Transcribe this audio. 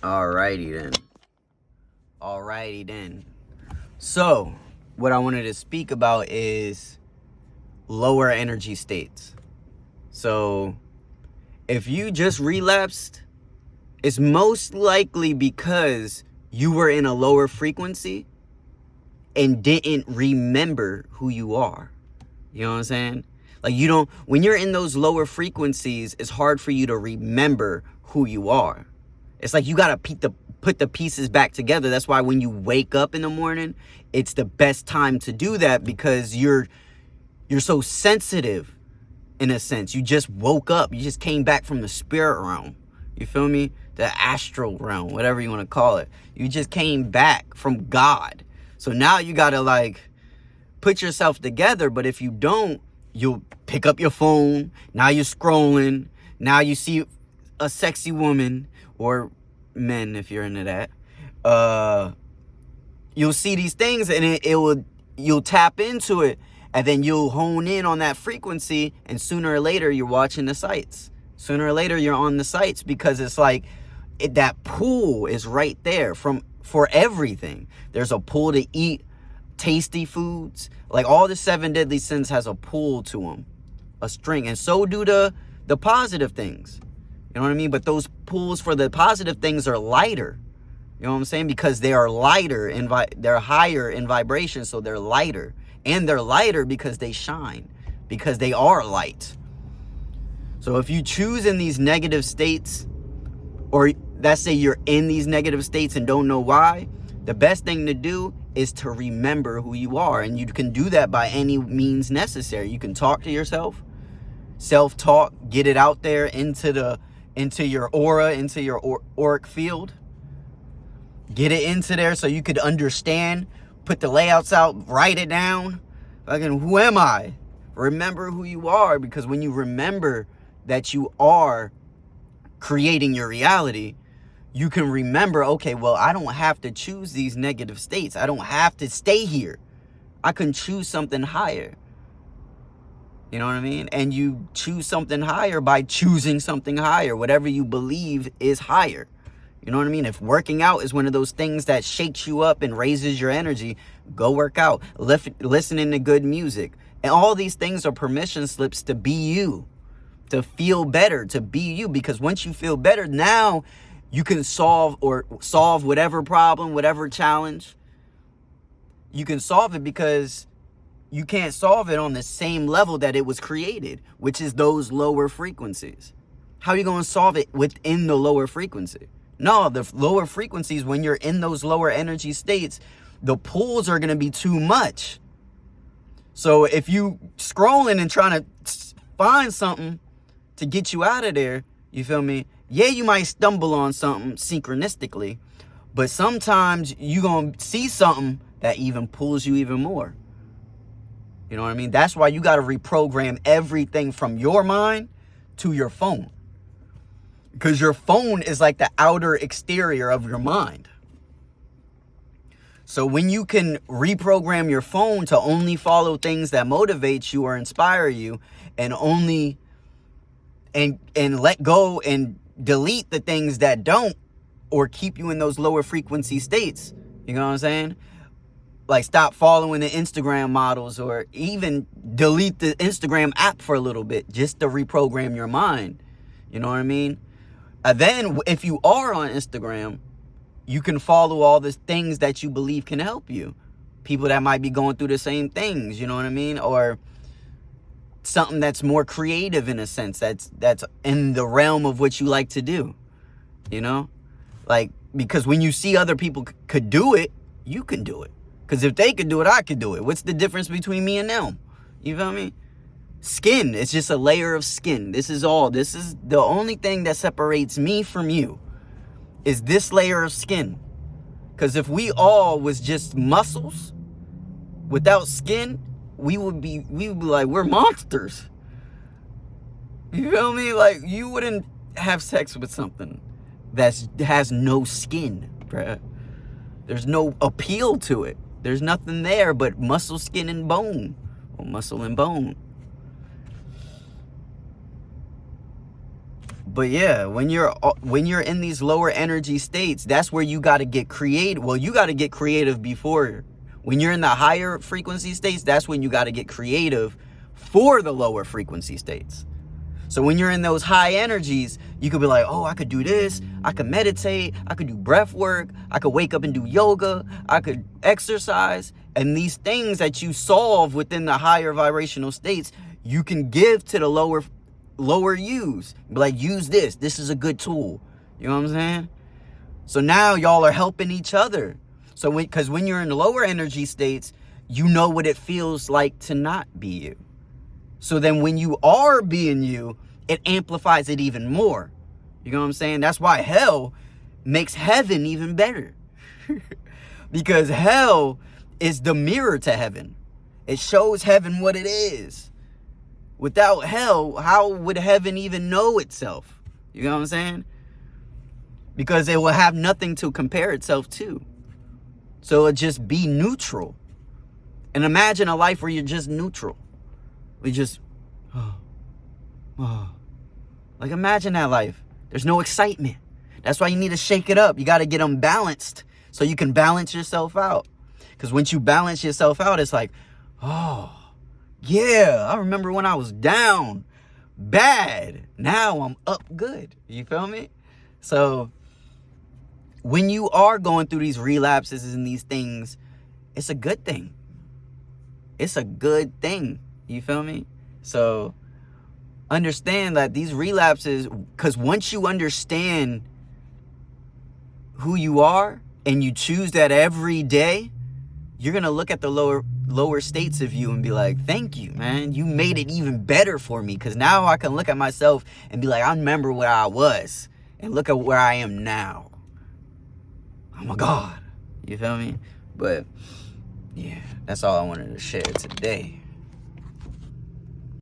Alrighty then. Alrighty then. So, what I wanted to speak about is lower energy states. So, if you just relapsed, it's most likely because you were in a lower frequency and didn't remember who you are. You know what I'm saying? Like, you don't, when you're in those lower frequencies, it's hard for you to remember who you are. It's like you gotta put the pieces back together. That's why when you wake up in the morning, it's the best time to do that, because you're so sensitive in a sense. You just woke up. You just came back from the spirit realm. You feel me? The astral realm, whatever you want to call it. You just came back from God. So now you gotta like put yourself together. But if you don't, you'll pick up your phone. Now you're scrolling. Now you see a sexy woman, or men if you're into that. You'll see these things, and you'll tap into it, and then you'll hone in on that frequency, and sooner or later you're watching the sites. Sooner or later you're on the sites, because it's like that pull is right there for everything. There's a pull to eat tasty foods. Like all the 7 deadly sins has a pull to them, a string, and so do the positive things. You know what I mean? But those pulls for the positive things are lighter. You know what I'm saying? Because they are lighter, they're higher in vibration, so they're lighter. And they're lighter because they shine, because they are light. So if you choose in these negative states, or let's say you're in these negative states and don't know why, the best thing to do is to remember who you are. And you can do that by any means necessary. You can talk to yourself, self-talk, get it out there into your aura, into your auric field. Get it into there so you could understand. Put the layouts out, write it down. Fucking, who am I? Remember who you are, because when you remember that you are creating your reality, you can remember, okay, well, I don't have to choose these negative states. I don't have to stay here. I can choose something higher. You know what I mean? And you choose something higher by choosing something higher, whatever you believe is higher. You know what I mean? If working out is one of those things that shakes you up and raises your energy, go work out. Listening to good music. And all these things are permission slips to be you, to feel better, to be you. Because once you feel better, now you can solve whatever problem, whatever challenge. You can solve it because you can't solve it on the same level that it was created, which is those lower frequencies. How are you going to solve it within the lower frequency? No, the lower frequencies, when you're in those lower energy states, the pulls are going to be too much. So if you scrolling and trying to find something to get you out of there, you feel me? Yeah, you might stumble on something synchronistically, but sometimes you're going to see something that even pulls you even more. You know what I mean? That's why you got to reprogram everything from your mind to your phone. Because your phone is like the outer exterior of your mind. So when you can reprogram your phone to only follow things that motivate you or inspire you, and only and let go and delete the things that don't, or keep you in those lower frequency states, you know what I'm saying? Like stop following the Instagram models, or even delete the Instagram app for a little bit just to reprogram your mind. You know what I mean? Then if you are on Instagram, you can follow all the things that you believe can help you. People that might be going through the same things, you know what I mean? Or something that's more creative in a sense, that's in the realm of what you like to do, you know? Like, because when you see other people could do it, you can do it. Because if they could do it, I could do it. What's the difference between me and them? You feel me? Skin. It's just a layer of skin. This is the only thing that separates me from you, is this layer of skin. Because if we all was just muscles without skin, we would be like, we're monsters. You feel me? Like, you wouldn't have sex with something that has no skin, bruh. There's no appeal to it. There's nothing there but muscle, skin, and bone. Or muscle and bone. But yeah, when you're in these lower energy states, that's where you got to get creative. Well, you got to get creative before. When you're in the higher frequency states, that's when you got to get creative for the lower frequency states. So when you're in those high energies, you could be like, oh, I could do this. I could meditate. I could do breath work. I could wake up and do yoga. I could exercise. And these things that you solve within the higher vibrational states, you can give to the lower use. Be like, use this. This is a good tool. You know what I'm saying? So now y'all are helping each other. So because when you're in the lower energy states, you know what it feels like to not be you. So then when you are being you, it amplifies it even more. You know what I'm saying? That's why hell makes heaven even better. Because hell is the mirror to heaven. It shows heaven what it is. Without hell, how would heaven even know itself? You know what I'm saying? Because it will have nothing to compare itself to. So it'll just be neutral. And imagine a life where you're just neutral. We just, like imagine that life. There's no excitement. That's why you need to shake it up. You got to get them balanced so you can balance yourself out. Because once you balance yourself out, it's like, oh, yeah, I remember when I was down bad. Now I'm up good. You feel me? So when you are going through these relapses and these things, it's a good thing. It's a good thing. You feel me? So understand that these relapses, because once you understand who you are and you choose that every day, you're going to look at the lower states of you and be like, thank you, man. You made it even better for me, because now I can look at myself and be like, I remember where I was and look at where I am now. Oh my God. You feel me? But yeah, that's all I wanted to share today.